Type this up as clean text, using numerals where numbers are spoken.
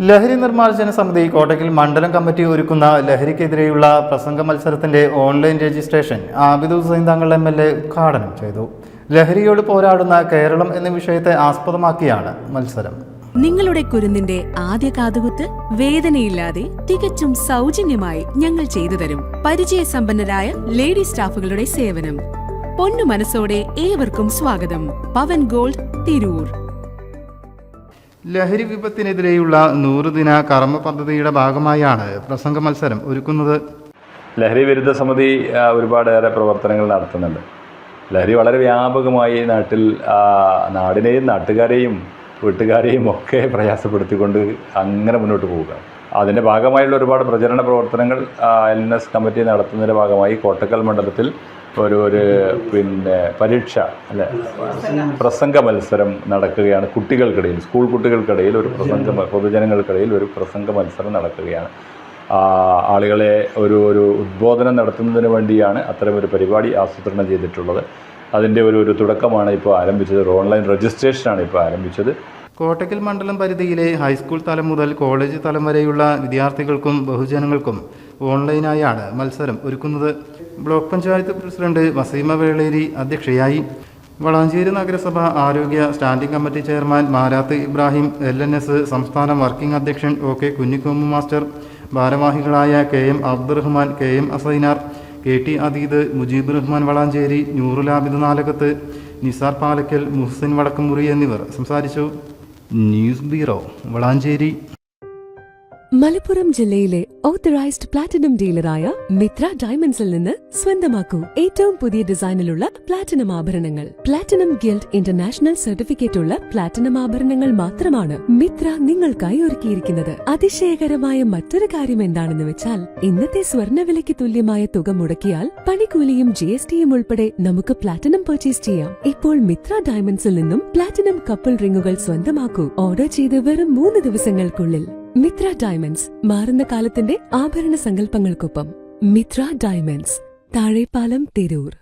ലഹരി നിർമ്മാർജ്ജന സമിതി കോട്ടയ്ക്കൽ മണ്ഡലം കമ്മിറ്റി ഒരുക്കുന്ന ലഹരിക്കെതിരെയുള്ള പ്രസംഗ മത്സരത്തിന്റെ online registration Abid Hussain Thangal MLA ഉദ്ഘാടനം ചെയ്തു. ലഹരിയോട് പോരാടുന്ന കേരളം എന്ന വിഷയത്തെ ആസ്പദമാക്കിയാണ് മത്സരം. നിങ്ങളുടെ കുരുന്നിന്റെ ആദ്യ കാതുകുത്ത് വേദനയില്ലാതെ തികച്ചും സൗജന്യമായി ഞങ്ങൾ ചെയ്തു തരും. പരിചയസമ്പന്നരായ ലേഡി സ്റ്റാഫുകളുടെ സേവനം. പൊന്നു മനസ്സോടെ ഏവർക്കും സ്വാഗതം. പവൻ ഗോൾഡ്, തിരൂർ. ലഹരി വിപത്തിനെതിരെയുള്ള 100 ദിന കർമ്മ പദ്ധതിയുടെ ഭാഗമായാണ് പ്രസംഗ മത്സരം ഒരുക്കുന്നത്. ലഹരി വിരുദ്ധ സമിതി ഒരുപാടേറെ പ്രവർത്തനങ്ങൾ നടത്തുന്നുണ്ട്. ലഹരി വളരെ വ്യാപകമായി നാടിനെയും നാട്ടുകാരെയും വീട്ടുകാരെയും ഒക്കെ പ്രയാസപ്പെടുത്തിക്കൊണ്ട് അങ്ങനെ മുന്നോട്ട് പോവുക. അതിൻ്റെ ഭാഗമായുള്ള ഒരുപാട് പ്രചരണ പ്രവർത്തനങ്ങൾ LNS കമ്മിറ്റി നടത്തുന്നതിൻ്റെ ഭാഗമായി കോട്ടക്കൽ മണ്ഡലത്തിൽ ഒരു പരീക്ഷ പ്രസംഗ മത്സരം നടക്കുകയാണ്. കുട്ടികൾക്കിടയിൽ, സ്കൂൾ കുട്ടികൾക്കിടയിൽ പൊതുജനങ്ങൾക്കിടയിൽ ഒരു പ്രസംഗ മത്സരം നടക്കുകയാണ്. ആളുകളെ ഒരു ഉദ്ബോധനം നടത്തുന്നതിന് വേണ്ടിയാണ് അത്തരമൊരു പരിപാടി ആസൂത്രണം ചെയ്തിട്ടുള്ളത്. അതിൻ്റെ ഒരു തുടക്കമാണ് ഇപ്പോൾ ആരംഭിച്ചത്. ഒരു ഓൺലൈൻ രജിസ്ട്രേഷനാണ് ഇപ്പോൾ ആരംഭിച്ചത്. കോട്ടയ്ക്കൽ മണ്ഡലം പരിധിയിലെ ഹൈസ്കൂൾ തലം മുതൽ കോളേജ് തലം വരെയുള്ള വിദ്യാർത്ഥികൾക്കും ബഹുജനങ്ങൾക്കും ഓൺലൈനായാണ് മത്സരം ഒരുക്കുന്നത്. ബ്ലോക്ക് പഞ്ചായത്ത് പ്രസിഡന്റ് വസീമ വേളേരി അധ്യക്ഷയായി. വളാഞ്ചേരി നഗരസഭ ആരോഗ്യ standing committee chairman Marath Ibrahim, LNS സംസ്ഥാന വർക്കിംഗ് അധ്യക്ഷൻ OK കുഞ്ഞിക്കോമു മാസ്റ്റർ, ഭാരവാഹികളായ KM Abdurahman, KM Asainar, KT Adeed, Mujeeb Rahman Valanchery, Noorul Abid Nalakath, Nisar Palakkal, Muhsin Vadakkumuri എന്നിവർ സംസാരിച്ചു. News bureau, Valanchery. മലപ്പുറം ജില്ലയിലെ ഓത്തറൈസ്ഡ് പ്ലാറ്റിനം ഡീലറായ മിത്ര ഡയമണ്ട്സിൽ നിന്ന് സ്വന്തമാക്കൂ ഏറ്റവും പുതിയ ഡിസൈനിലുള്ള പ്ലാറ്റിനം ആഭരണങ്ങൾ. പ്ലാറ്റിനം ഗിൽഡ് ഇന്റർനാഷണൽ സർട്ടിഫിക്കറ്റ് ഉള്ള പ്ലാറ്റിനം ആഭരണങ്ങൾ മാത്രമാണ് മിത്ര നിങ്ങൾക്കായി ഒരുക്കിയിരിക്കുന്നത്. അതിശയകരമായ മറ്റൊരു കാര്യം എന്താണെന്ന് വെച്ചാൽ, ഇന്നത്തെ സ്വർണ്ണവിലയ്ക്ക് തുല്യമായ തുക മുടക്കിയാൽ പണിക്കൂലിയും GSTയും ഉൾപ്പെടെ നമുക്ക് പ്ലാറ്റിനം പർച്ചേസ് ചെയ്യാം. ഇപ്പോൾ മിത്ര ഡയമണ്ട്സിൽ നിന്നും പ്ലാറ്റിനം കപ്പിൾ റിങ്ങുകൾ സ്വന്തമാക്കൂ. ഓർഡർ ചെയ്ത് വെറും 3 ദിവസങ്ങൾക്കുള്ളിൽ. മിത്ര ഡയമണ്ട്സ്, മാറുന്ന കാലത്തിന്റെ ആഭരണ സങ്കല്പങ്ങൾക്കൊപ്പം. മിത്ര ഡയമണ്ട്സ്, താഴെപ്പാലം, തിരൂർ.